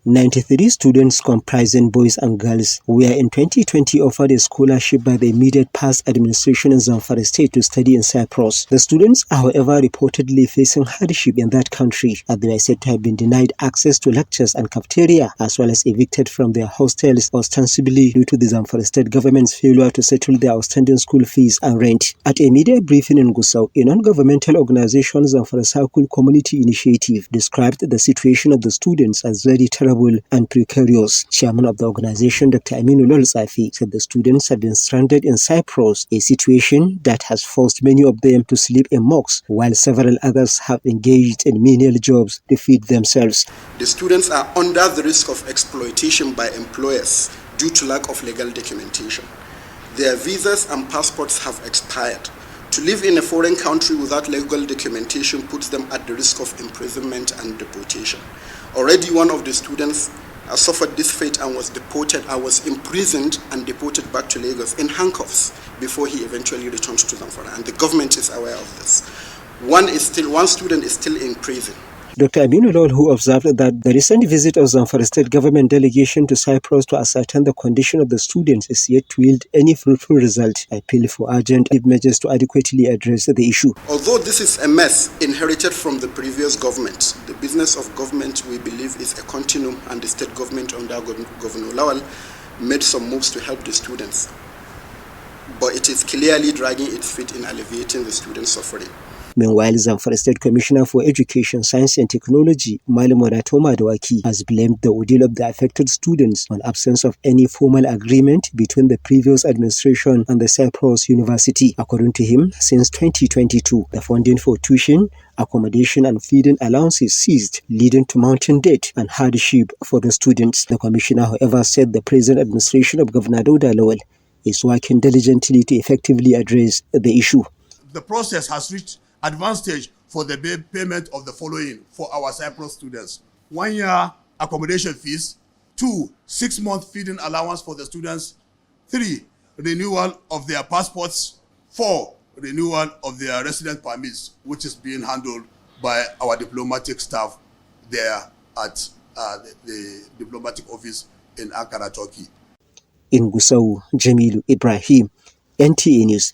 93 students comprising boys and girls were in 2020 offered a scholarship by the immediate past administration in Zamfara state to study in Cyprus. The students are, however, reportedly facing hardship in that country, as they are said to have been denied access to lectures and cafeteria, as well as evicted from their hostels, ostensibly due to the Zamfara state government's failure to settle their outstanding school fees and rent. At a media briefing in Gusau, a non-governmental organization, Zamfara Circle Community Initiative, described the situation of the students as very terrible and precarious. Chairman of the organization, Dr. Aminullah Safi, said the students have been stranded in Cyprus, a situation that has forced many of them to sleep in mosques, while several others have engaged in menial jobs to feed themselves. The students are under the risk of exploitation by employers due to lack of legal documentation. Their visas and passports have expired. To live in a foreign country without legal documentation puts them at the risk of imprisonment and deportation. Already one of the students suffered this fate and was deported. I was imprisoned and deported back to Lagos in handcuffs before he eventually returned to Zamfara, and the government is aware of this. One student is still in prison. Dr. Aminullah, who observed that the recent visit of Zamfara state government delegation to Cyprus to ascertain the condition of the students is yet to yield any fruitful result, appealed for urgent measures to adequately address the issue. Although this is a mess inherited from the previous government, the business of government, we believe, is a continuum, and the state government under Governor Lawal made some moves to help the students. But it is clearly dragging its feet in alleviating the students' suffering. Meanwhile, Zamfara State Commissioner for Education, Science and Technology, Malam Wadatoma Dawaki, has blamed the ordeal of the affected students on absence of any formal agreement between the previous administration and the Cyprus University. According to him, since 2022, the funding for tuition, accommodation and feeding allowances ceased, leading to mounting debt and hardship for the students. The commissioner, however, said the present administration of Governor Dauda Lawal is working diligently to effectively address the issue. The process has reached advanced stage for the payment of the following for our Cyprus students: 1 year accommodation fees, 2 6-month feeding allowance for the students, 3 renewal of their passports, 4 renewal of their resident permits, which is being handled by our diplomatic staff there at the diplomatic office in Ankara, Turkey. In Gusau, Jamilu Ibrahim, NTA News.